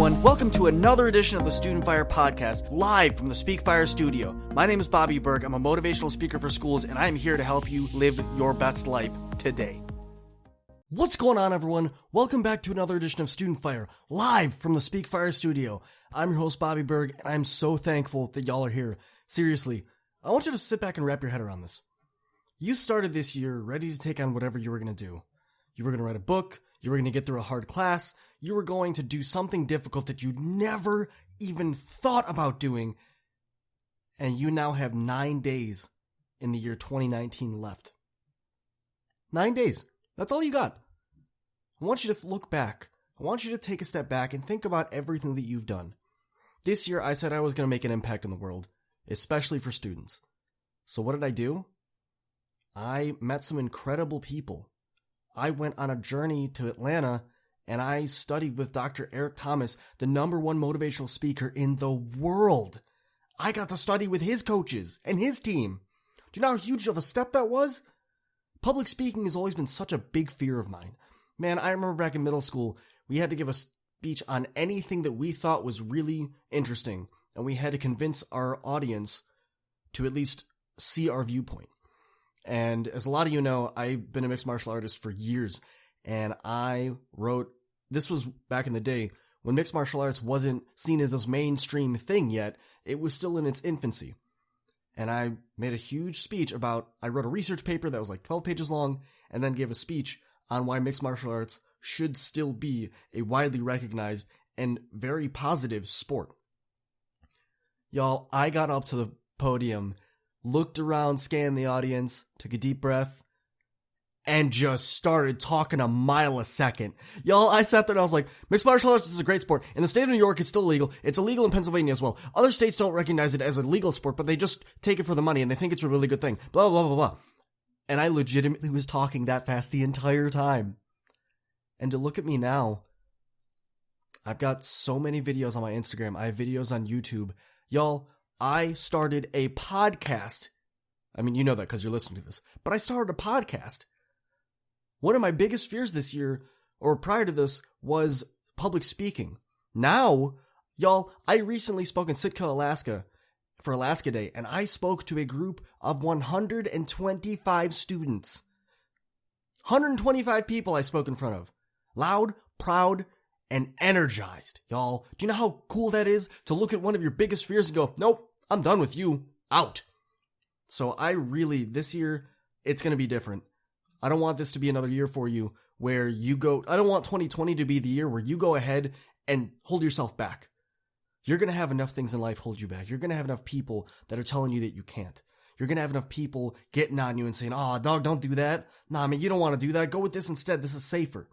everyone. Welcome to another edition of the Student Fire Podcast, live from the Speak Fire studio. My name is Bobby Berg. I'm a motivational speaker for schools, and I'm here to help you live your best life today. What's going on, everyone? Welcome back to another edition of Student Fire, live from the Speak Fire studio. I'm your host, Bobby Berg, and I'm so thankful that y'all are here. Seriously, I want you to sit back and wrap your head around this. You started this year ready to take on whatever you were going to do. You were going to write a book. You were going to get through a hard class. You were going to do something difficult that you never even thought about doing. And you now have 9 days in the year 2019 left. 9 days. That's all you got. I want you to look back. I want you to take a step back and think about everything that you've done. This year, I said I was going to make an impact in the world, especially for students. So what did I do? I met some incredible people. I went on a journey to Atlanta and I studied with Dr. Eric Thomas, the #1 motivational speaker in the world. I got to study with his coaches and his team. Do you know how huge of a step that was? Public speaking has always been such a big fear of mine. Man, I remember back in middle school, we had to give a speech on anything that we thought was really interesting, and we had to convince our audience to at least see our viewpoint. And as a lot of you know, I've been a mixed martial artist for years, and this was back in the day when mixed martial arts wasn't seen as this mainstream thing yet. It was still in its infancy. And I made a huge speech I wrote a research paper that was like 12 pages long, and then gave a speech on why mixed martial arts should still be a widely recognized and very positive sport. Y'all, I got up to the podium, looked around, scanned the audience, took a deep breath, and just started talking a mile a second. Y'all, I sat there and I was like, mixed martial arts is a great sport. In the state of New York, it's still illegal. It's illegal in Pennsylvania as well. Other states don't recognize it as a legal sport, but they just take it for the money and they think it's a really good thing. Blah, blah, blah, blah. And I legitimately was talking that fast the entire time. And to look at me now, I've got so many videos on my Instagram. I have videos on YouTube. Y'all, I started a podcast. I mean, you know that because you're listening to this. But I started a podcast. One of my biggest fears this year, or prior to this, was public speaking. Now, y'all, I recently spoke in Sitka, Alaska, for Alaska Day, and I spoke to a group of 125 students. 125 people I spoke in front of. Loud, proud, and energized. Y'all, do you know how cool that is? To look at one of your biggest fears and go, nope, I'm done with you. Out. So this year, it's going to be different. I don't want this to be another year for you where I don't want 2020 to be the year where you go ahead and hold yourself back. You're going to have enough things in life hold you back. You're going to have enough people that are telling you that you can't. You're going to have enough people getting on you and saying, oh, dog, don't do that. Nah, man, you don't want to do that. Go with this instead. This is safer.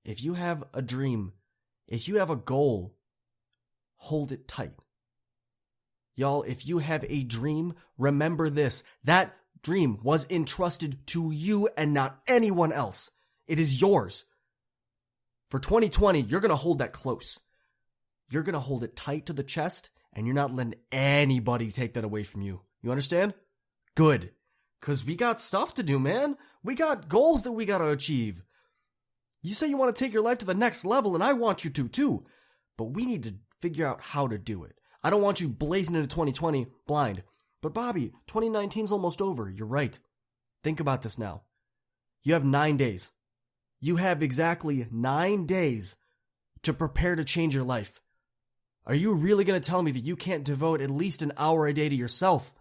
If you have a dream, if you have a goal, hold it tight. Y'all, if you have a dream, remember this. That dream was entrusted to you and not anyone else. It is yours. For 2020, you're going to hold that close. You're going to hold it tight to the chest, and you're not letting anybody take that away from you. You understand? Good. Because we got stuff to do, man. We got goals that we got to achieve. You say you want to take your life to the next level, and I want you to too. But we need to figure out how to do it. I don't want you blazing into 2020 blind. But Bobby, 2019's almost over. You're right. Think about this now. You have 9 days. You have exactly 9 days to prepare to change your life. Are you really going to tell me that you can't devote at least an hour a day to yourself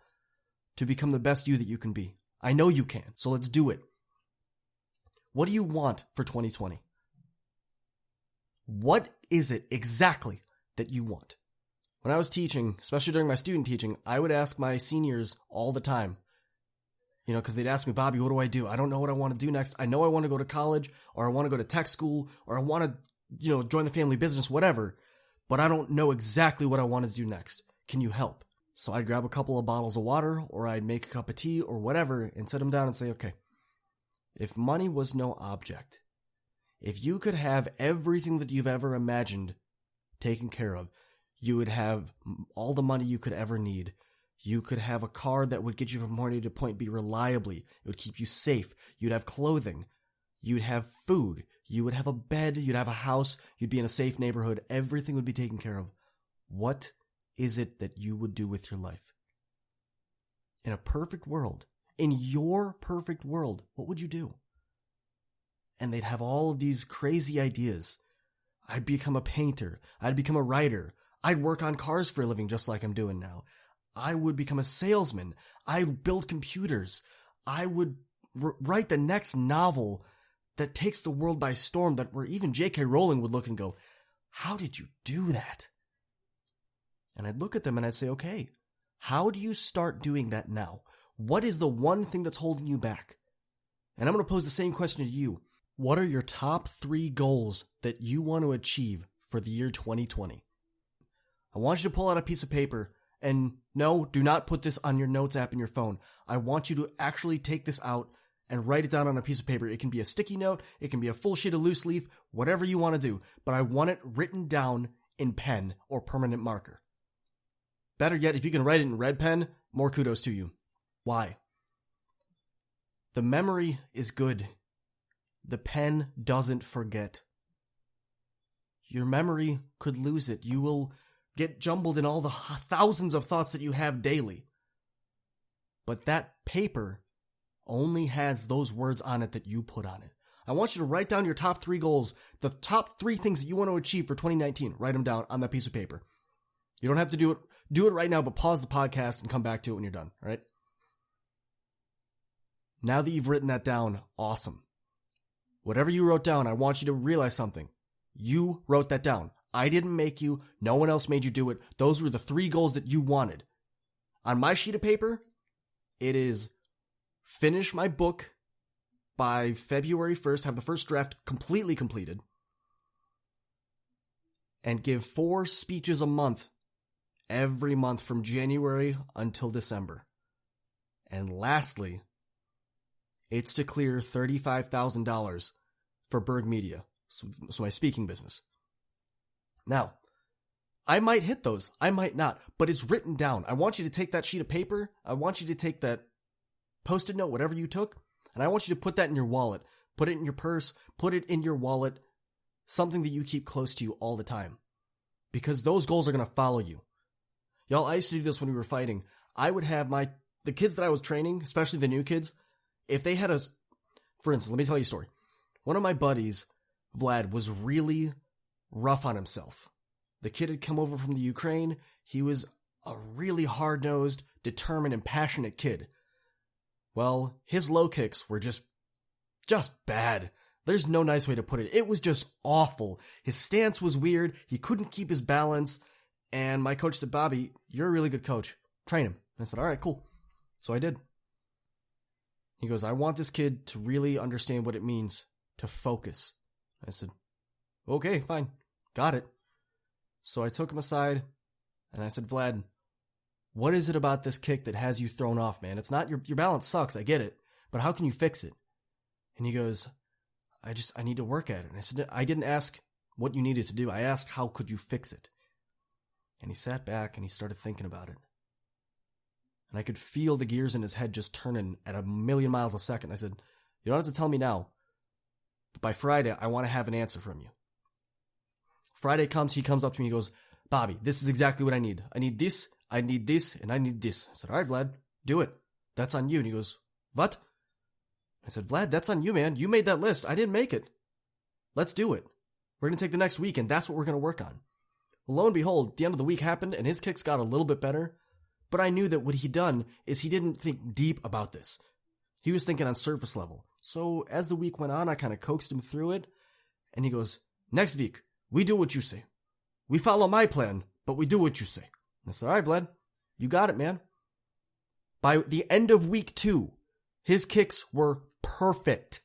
to become the best you that you can be? I know you can, so let's do it. What do you want for 2020? What is it exactly that you want? When I was teaching, especially during my student teaching, I would ask my seniors all the time, because they'd ask me, Bobby, what do I do? I don't know what I want to do next. I know I want to go to college, or I want to go to tech school, or I want to, join the family business, whatever, but I don't know exactly what I want to do next. Can you help? So I'd grab a couple of bottles of water, or I'd make a cup of tea, or whatever, and sit them down and say, okay, if money was no object, if you could have everything that you've ever imagined taken care of, you would have all the money you could ever need. You could have a car that would get you from point A to point B reliably. It would keep you safe. You'd have clothing. You'd have food. You would have a bed. You'd have a house. You'd be in a safe neighborhood. Everything would be taken care of. What is it that you would do with your life? In a perfect world, in your perfect world, what would you do? And they'd have all of these crazy ideas. I'd become a painter. I'd become a writer. I'd work on cars for a living just like I'm doing now. I would become a salesman. I'd build computers. I would write the next novel that takes the world by storm, that where even J.K. Rowling would look and go, how did you do that? And I'd look at them and I'd say, okay, how do you start doing that now? What is the one thing that's holding you back? And I'm going to pose the same question to you. What are your top 3 goals that you want to achieve for the year 2020? I want you to pull out a piece of paper, and no, do not put this on your notes app in your phone. I want you to actually take this out and write it down on a piece of paper. It can be a sticky note, it can be a full sheet of loose leaf, whatever you want to do, but I want it written down in pen or permanent marker. Better yet, if you can write it in red pen, more kudos to you. Why? The memory is good. The pen doesn't forget. Your memory could lose it. You will get jumbled in all the thousands of thoughts that you have daily. But that paper only has those words on it that you put on it. I want you to write down your top 3 goals, the top 3 things that you want to achieve for 2019. Write them down on that piece of paper. You don't have to do it right now, but pause the podcast and come back to it when you're done, all right? Now that you've written that down, awesome. Whatever you wrote down, I want you to realize something. You wrote that down. I didn't make you. No one else made you do it. Those were the 3 goals that you wanted. On my sheet of paper, it is finish my book by February 1st, have the first draft completely completed, and give 4 speeches a month, every month from January until December. And lastly, it's to clear $35,000 for Bird Media, so my speaking business. Now, I might hit those, I might not, but it's written down. I want you to take that sheet of paper, I want you to take that Post-it note, whatever you took, and I want you to put that in your wallet. Put it in your purse, put it in your wallet, something that you keep close to you all the time. Because those goals are going to follow you. Y'all, I used to do this when we were fighting. I would have the kids that I was training, especially the new kids, if they had for instance, let me tell you a story. One of my buddies, Vlad, was really rough on himself. The kid had come over from the Ukraine. He was a really hard-nosed, determined, and passionate kid. Well, his low kicks were just bad. There's no nice way to put it. It was just awful. His stance was weird. He couldn't keep his balance. And my coach said, Bobby, you're a really good coach. Train him. And I said, all right, cool. So I did. He goes, I want this kid to really understand what it means to focus. I said, okay, fine. Got it. So I took him aside and I said, Vlad, what is it about this kick that has you thrown off, man? It's not your balance sucks, I get it, but how can you fix it? And he goes, I need to work at it. And I said, I didn't ask what you needed to do. I asked, how could you fix it? And he sat back and he started thinking about it. And I could feel the gears in his head just turning at 1,000,000 miles a second. I said, you don't have to tell me now, but by Friday, I want to have an answer from you. Friday comes, he comes up to me, he goes, Bobby, this is exactly what I need. I need this, and I need this. I said, all right, Vlad, do it. That's on you. And he goes, what? I said, Vlad, that's on you, man. You made that list. I didn't make it. Let's do it. We're going to take the next week, and that's what we're going to work on. Well, lo and behold, the end of the week happened, and his kicks got a little bit better. But I knew that what he'd done is he didn't think deep about this. He was thinking on surface level. So as the week went on, I kind of coaxed him through it. And he goes, next week, we do what you say. We follow my plan, but we do what you say. And I said, all right, Vlad, you got it, man. By the end of week 2, his kicks were perfect.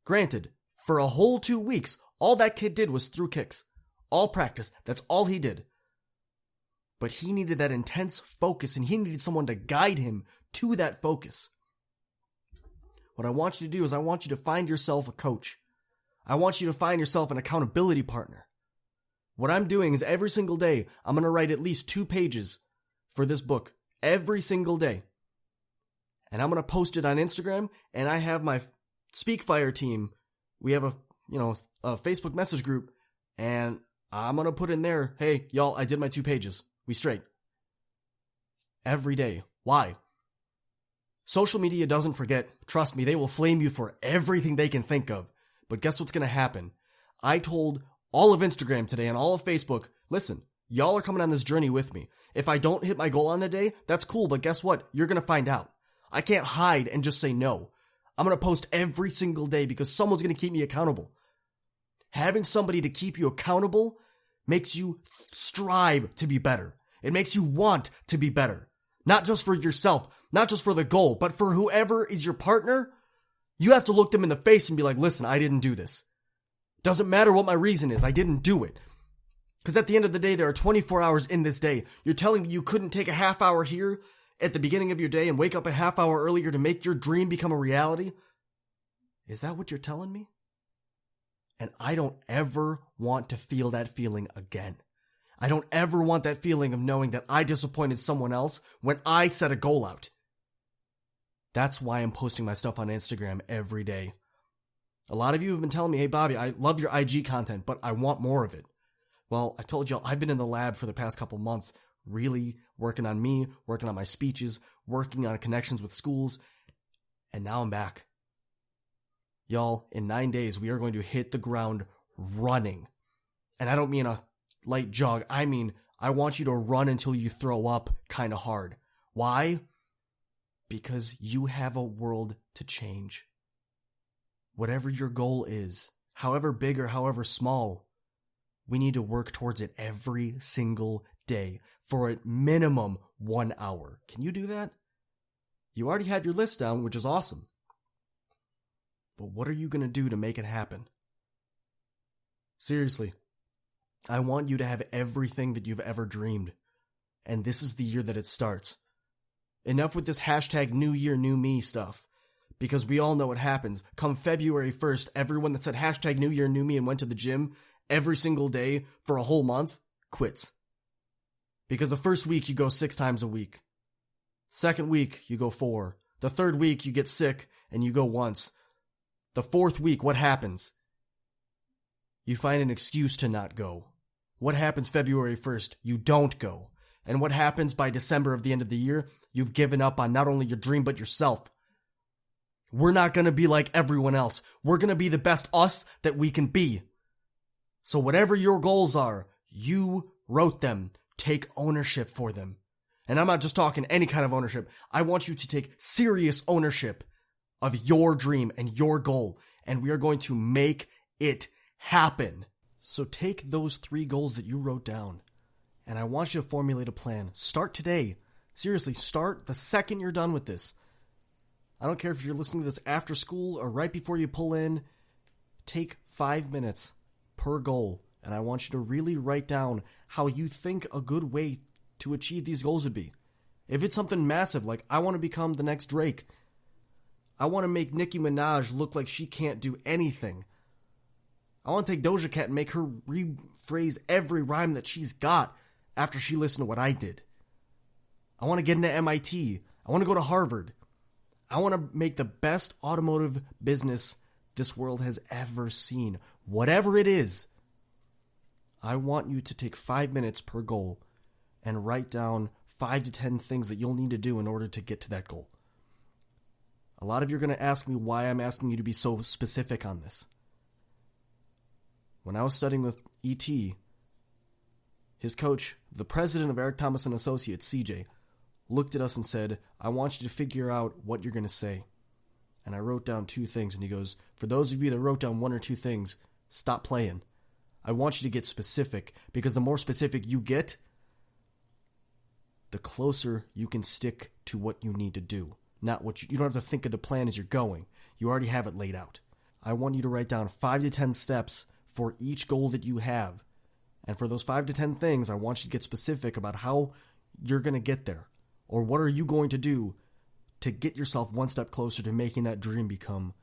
Granted, for a whole 2 weeks, all that kid did was threw kicks. All practice. That's all he did. But he needed that intense focus, and he needed someone to guide him to that focus. What I want you to do is I want you to find yourself a coach. I want you to find yourself an accountability partner. What I'm doing is every single day, I'm going to write at least 2 pages for this book. Every single day. And I'm going to post it on Instagram, and I have my Speakfire team, we have a Facebook message group, and I'm going to put in there, hey, y'all, I did my 2 pages. We straight. Every day. Why? Social media doesn't forget. Trust me, they will flame you for everything they can think of. But guess what's going to happen? I told all of Instagram today and all of Facebook, listen, y'all are coming on this journey with me. If I don't hit my goal on the day, that's cool, but guess what? You're going to find out. I can't hide and just say no. I'm going to post every single day because someone's going to keep me accountable. Having somebody to keep you accountable makes you strive to be better. It makes you want to be better. Not just for yourself, not just for the goal, but for whoever is your partner. You have to look them in the face and be like, listen, I didn't do this. Doesn't matter what my reason is, I didn't do it. Because at the end of the day, there are 24 hours in this day. You're telling me you couldn't take a half hour here at the beginning of your day and wake up a half hour earlier to make your dream become a reality? Is that what you're telling me? And I don't ever want to feel that feeling again. I don't ever want that feeling of knowing that I disappointed someone else when I set a goal out. That's why I'm posting my stuff on Instagram every day. A lot of you have been telling me, hey Bobby, I love your IG content, but I want more of it. Well, I told y'all I've been in the lab for the past couple months, really working on me, working on my speeches, working on connections with schools, and now I'm back. Y'all, in 9 days, we are going to hit the ground running. And I don't mean a light jog. I mean, I want you to run until you throw up kind of hard. Why? Because you have a world to change. Whatever your goal is, however big or however small, we need to work towards it every single day for at minimum 1 hour. Can you do that? You already have your list down, which is awesome. But what are you going to do to make it happen? Seriously, I want you to have everything that you've ever dreamed. And this is the year that it starts. Enough with this hashtag New Year, New Me stuff. Because we all know what happens. Come February 1st, everyone that said hashtag New Year, New Me and went to the gym every single day for a whole month quits. Because the first week you go 6 times a week. Second week you go 4. The third week you get sick and you go once. The fourth week, what happens? You find an excuse to not go. What happens February 1st? You don't go. And what happens by December of the end of the year? You've given up on not only your dream, but yourself. We're not going to be like everyone else. We're going to be the best us that we can be. So whatever your goals are, you wrote them. Take ownership for them. And I'm not just talking any kind of ownership. I want you to take serious ownership of your dream and your goal. And we are going to make it happen. So take those 3 goals that you wrote down. And I want you to formulate a plan. Start today. Seriously, start the second you're done with this. I don't care if you're listening to this after school or right before you pull in. Take 5 minutes per goal. And I want you to really write down how you think a good way to achieve these goals would be. If it's something massive, like I want to become the next Drake. I want to make Nicki Minaj look like she can't do anything. I want to take Doja Cat and make her rephrase every rhyme that she's got after she listened to what I did. I want to get into MIT. I want to go to Harvard. I want to make the best automotive business this world has ever seen. Whatever it is, I want you to take 5 minutes per goal and write down 5 to 10 things that you'll need to do in order to get to that goal. A lot of you are going to ask me why I'm asking you to be so specific on this. When I was studying with E.T., his coach, the president of Eric Thomas & Associates, CJ, looked at us and said, I want you to figure out what you're going to say. And I wrote down 2 things, and he goes, for those of you that wrote down 1 or 2 things, stop playing. I want you to get specific, because the more specific you get, the closer you can stick to what you need to do. Not what you don't have to think of the plan as you're going. You already have it laid out. I want you to write down 5 to 10 steps for each goal that you have. And for those 5 to 10 things, I want you to get specific about how you're going to get there. Or what are you going to do to get yourself 1 step closer to making that dream become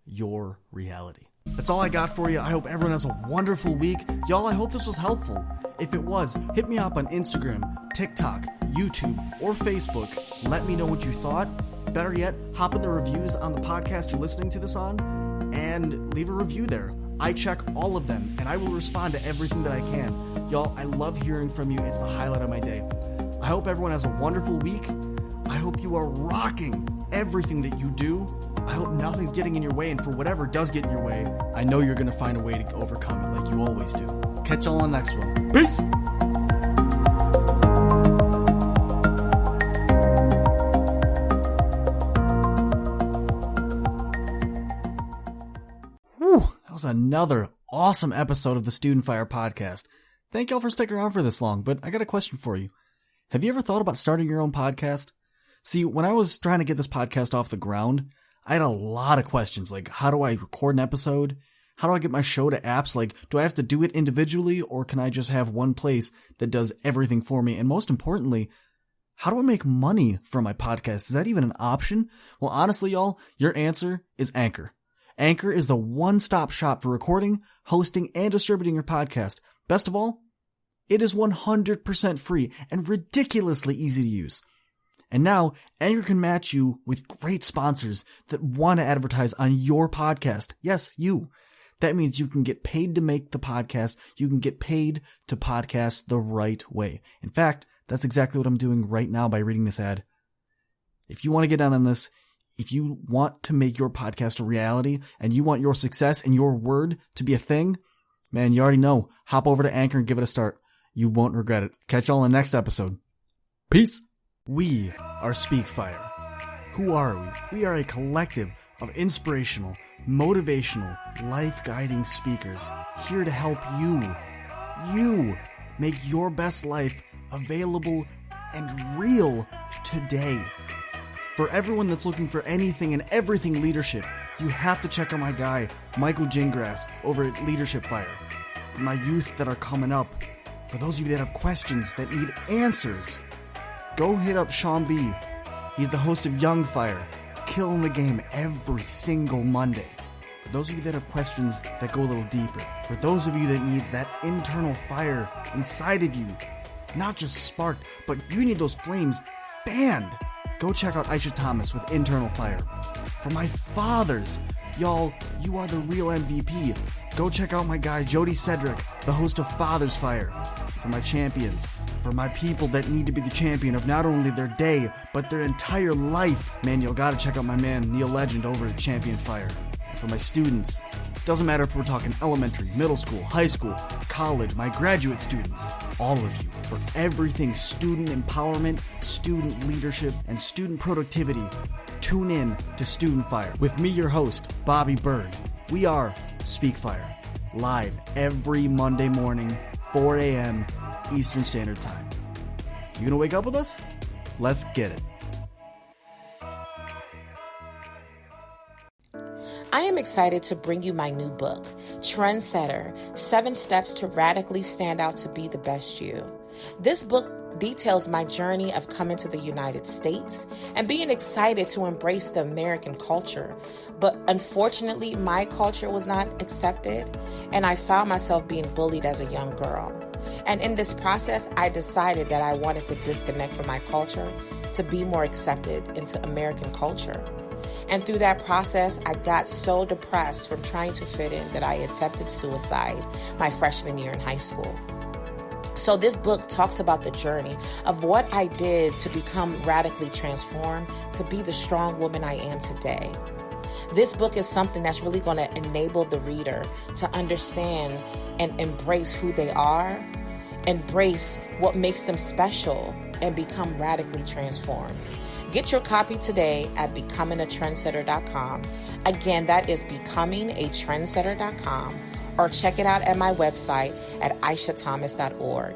your reality. That's all I got for you. I hope everyone has a wonderful week. Y'all, I hope this was helpful. If it was, hit me up on Instagram, TikTok, YouTube, or Facebook. Let me know what you thought. better yet, hop in the reviews on the podcast you're listening to this on and leave a review there. I check all of them, and I will respond to everything that I can. Y'all, I love hearing from you. It's the highlight of my day. I hope everyone has a wonderful week. I hope you are rocking everything that you do. I hope nothing's getting in your way, and for whatever does get in your way, I know you're going to find a way to overcome it like you always do. Catch y'all on the next one. Peace! That was another awesome episode of the Student Fire podcast. Thank y'all for sticking around for this long, but I got a question for you. Have you ever thought about starting your own podcast? See, when I was trying to get this podcast off the ground, I had a lot of questions, like how do I record an episode? How do I get my show to apps? Like, do I have to do it individually, or can I just have one place that does everything for me? And most importantly, how do I make money from my podcast? Is that even an option? Well, honestly, y'all, your answer is Anchor. Anchor is the one-stop shop for recording, hosting, and distributing your podcast. Best of all, it is 100% free and ridiculously easy to use. And now, Anchor can match you with great sponsors that want to advertise on your podcast. Yes, you. That means you can get paid to make the podcast. You can get paid to podcast the right way. In fact, that's exactly what I'm doing right now by reading this ad. If you want to get down on this, if you want to make your podcast a reality and you want your success and your word to be a thing, man, you already know. Hop over to Anchor and give it a start. You won't regret it. Catch y'all in the next episode. Peace. We are Speakfire. Who are we? We are a collective of inspirational, motivational, life-guiding speakers here to help you make your best life available and real today. For everyone that's looking for anything and everything leadership, you have to check out my guy, Michael Gingras, over at Leadership Fire. For my youth that are coming up, for those of you that have questions that need answers, go hit up Sean B. He's the host of Young Fire, killing the game every single Monday. For those of you that have questions that go a little deeper, for those of you that need that internal fire inside of you, not just sparked, but you need those flames fanned, go check out Aisha Thomas with Internal Fire. For my fathers, y'all, you are the real MVP. Go check out my guy, Jody Cedric, the host of Father's Fire. For my champions, for my people that need to be the champion of not only their day, but their entire life, man, you gotta check out my man, Neil Legend, over at Champion Fire. For my students, doesn't matter if we're talking elementary, middle school, high school, college, my graduate students, all of you, for everything student empowerment, student leadership, and student productivity, tune in to Student Fire with me, your host, Bobby Berg. We are Speakfire, live every Monday morning, 4 a.m. Eastern Standard Time. You gonna wake up with us? Let's get it. I am excited to bring you my new book, Trendsetter, 7 Steps to Radically Stand Out to Be the Best You. This book details my journey of coming to the United States and being excited to embrace the American culture. But unfortunately, my culture was not accepted, and I found myself being bullied as a young girl. And in this process, I decided that I wanted to disconnect from my culture to be more accepted into American culture. And through that process, I got so depressed from trying to fit in that I attempted suicide my freshman year in high school. So this book talks about the journey of what I did to become radically transformed to be the strong woman I am today. This book is something that's really going to enable the reader to understand and embrace who they are, embrace what makes them special, and become radically transformed. Get your copy today at becomingatrendsetter.com. Again, that is becomingatrendsetter.com, or check it out at my website at aishathomas.org.